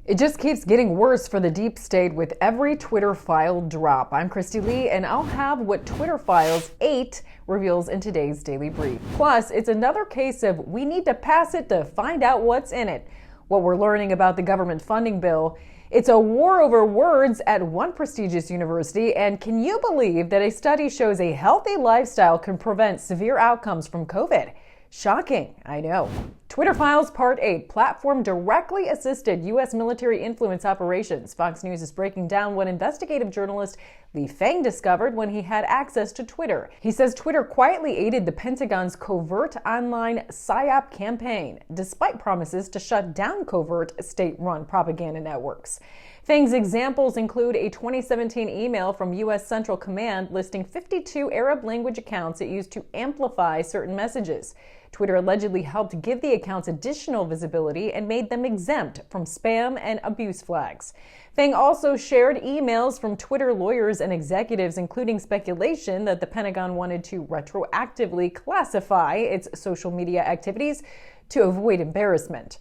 It just keeps getting worse for the deep state with every Twitter file drop. I'm Kristi Leigh, and I'll have what Twitter Files 8 reveals in today's Daily Brief. Plus, it's another case of we need to pass it to find out what's in it. What we're learning about the government funding bill. It's a war over words at one prestigious university, and can you believe that a study shows a healthy lifestyle can prevent severe outcomes from COVID? Shocking, I know. Twitter Files Part 8, platform directly assisted U.S. military influence operations. Fox News is breaking down what investigative journalist Li Feng discovered when he had access to Twitter. He says Twitter quietly aided the Pentagon's covert online PSYOP campaign, despite promises to shut down covert state-run propaganda networks. Feng's examples include a 2017 email from U.S. Central Command listing 52 Arab language accounts it used to amplify certain messages. Twitter allegedly helped give the accounts additional visibility and made them exempt from spam and abuse flags. Feng also shared emails from Twitter lawyers and executives, including speculation that the Pentagon wanted to retroactively classify its social media activities to avoid embarrassment.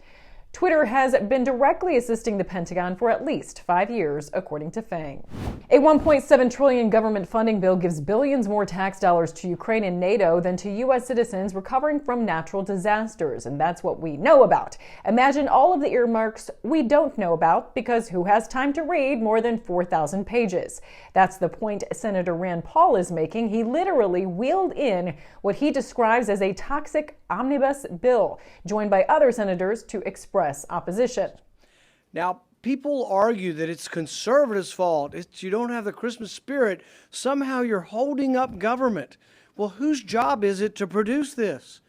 Twitter has been directly assisting the Pentagon for at least 5 years, according to Feng. A $1.7 trillion government funding bill gives billions more tax dollars to Ukraine and NATO than to U.S. citizens recovering from natural disasters, and that's what we know about. Imagine all of the earmarks we don't know about, because who has time to read more than 4,000 pages? That's the point Senator Rand Paul is making. He literally wheeled in what he describes as a toxic omnibus bill, joined by other senators to express opposition. Now, people argue that it's conservatives' fault. You don't have the Christmas spirit. Somehow you're holding up government. Well, whose job is it to produce this?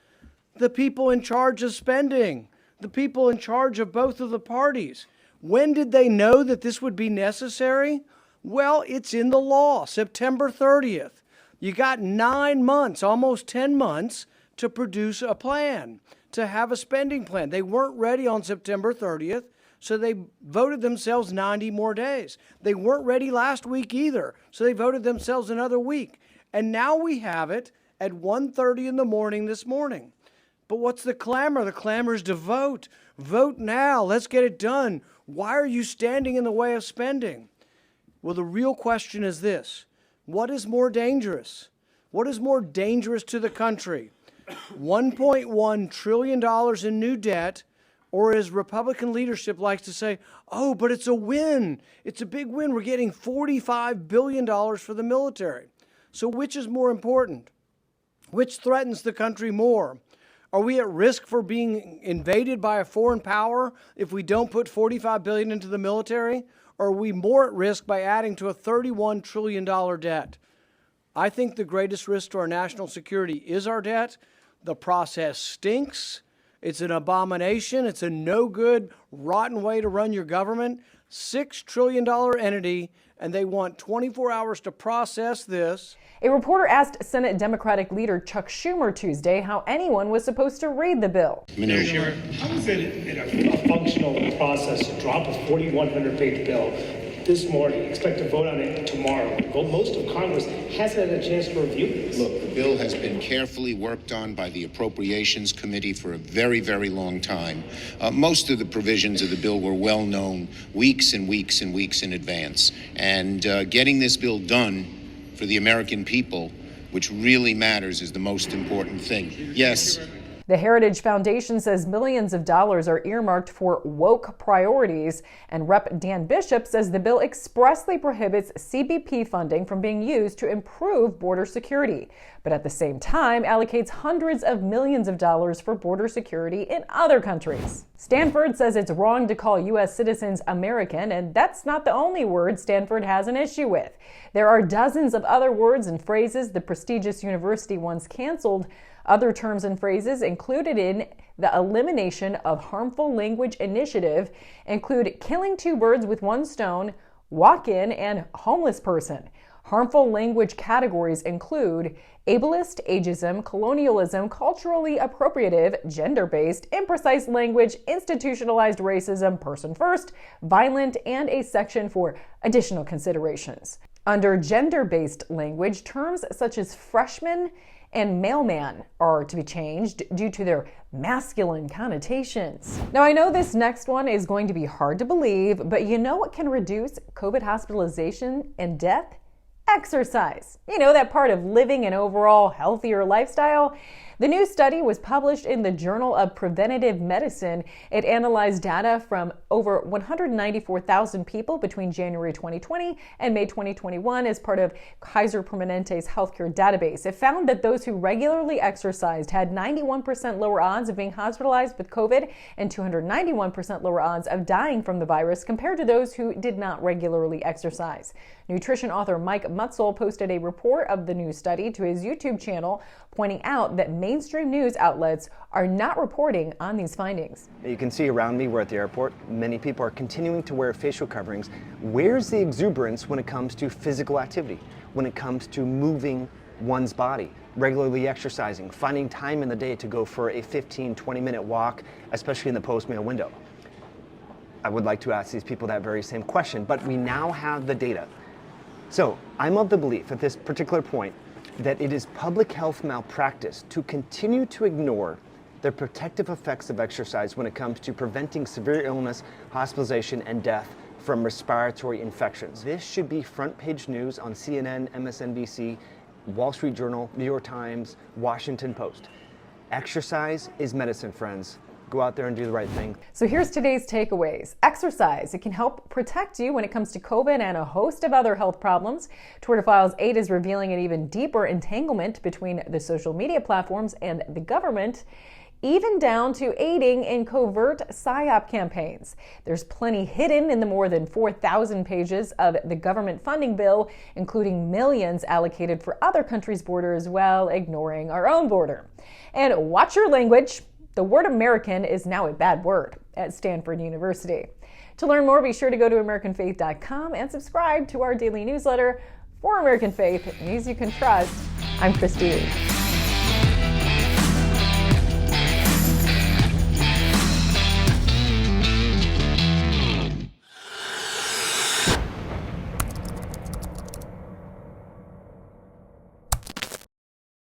The people in charge of spending, the people in charge of both of the parties. When did they know that this would be necessary? Well, it's in the law, September 30th. You got 9 months, almost 10 months, to produce a plan, to have a spending plan. They weren't ready on September 30th, so they voted themselves 90 more days. They weren't ready last week either, so they voted themselves another week. And now we have it at 1:30 in the morning this morning. But what's the clamor? The clamor is to vote. Vote now. Let's get it done. Why are you standing in the way of spending? Well, the real question is this. What is more dangerous? What is more dangerous to the country? $1.1 trillion in new debt, or as Republican leadership likes to say, oh, but it's a win. It's a big win. We're getting $45 billion for the military. So which is more important? Which threatens the country more? Are we at risk for being invaded by a foreign power if we don't put $45 billion into the military? Or are we more at risk by adding to a $31 trillion debt? I think the greatest risk to our national security is our debt. The process stinks. It's an abomination. It's a no-good, rotten way to run your government. $6 trillion entity, and they want 24 hours to process this. A reporter asked Senate Democratic leader Chuck Schumer Tuesday how anyone was supposed to read the bill. Schumer, how is it in a functional process to drop a 4,100-page bill this morning, expect to vote on it tomorrow? Well, most of Congress hasn't had a chance to review this. Look, the bill has been carefully worked on by the Appropriations Committee for a very, very long time. Most of the provisions of the bill were well known weeks and weeks and weeks in advance. And getting this bill done for the American people, which really matters, is the most important thing. Yes. The Heritage Foundation says millions of dollars are earmarked for woke priorities, and Rep. Dan Bishop says the bill expressly prohibits CBP funding from being used to improve border security, but at the same time allocates hundreds of millions of dollars for border security in other countries. Stanford says it's wrong to call U.S. citizens American, and that's not the only word Stanford has an issue with. There are dozens of other words and phrases the prestigious university once canceled. Other terms and phrases included in the Elimination of Harmful Language Initiative include killing two birds with one stone, walk-in, and homeless person. Harmful language categories include ableist, ageism, colonialism, culturally appropriative, gender-based, imprecise language, institutionalized racism, person first, violent, and a section for additional considerations. Under gender-based language, terms such as freshman and mailman are to be changed due to their masculine connotations. Now, I know this next one is going to be hard to believe, but you know what can reduce COVID hospitalization and death? Exercise. You know, that part of living an overall healthier lifestyle. The new study was published in the Journal of Preventive Medicine. It analyzed data from over 194,000 people between January 2020 and May 2021 as part of Kaiser Permanente's healthcare database. It found that those who regularly exercised had 91% lower odds of being hospitalized with COVID and 291% lower odds of dying from the virus compared to those who did not regularly exercise. Nutrition author Mike Mutzel posted a report of the new study to his YouTube channel, pointing out that mainstream news outlets are not reporting on these findings. You can see around me, we're at the airport. Many people are continuing to wear facial coverings. Where's the exuberance when it comes to physical activity, when it comes to moving one's body, regularly exercising, finding time in the day to go for a 15, 20-minute walk, especially in the post-meal window? I would like to ask these people that very same question, but we now have the data. So I'm of the belief at this particular point that it is public health malpractice to continue to ignore the protective effects of exercise when it comes to preventing severe illness, hospitalization, and death from respiratory infections. This should be front page news on CNN, MSNBC, Wall Street Journal, New York Times, Washington Post. Exercise is medicine, friends. Go out there and do the right thing. So here's today's takeaways. Exercise. It can help protect you when it comes to COVID and a host of other health problems. Twitter Files 8 is revealing an even deeper entanglement between the social media platforms and the government, even down to aiding in covert PSYOP campaigns. There's plenty hidden in the more than 4,000 pages of the government funding bill, including millions allocated for other countries' borders while ignoring our own border. And watch your language. The word American is now a bad word at Stanford University. To learn more, be sure to go to AmericanFaith.com and subscribe to our daily newsletter. For American Faith, news you can trust, I'm Kristi Leigh.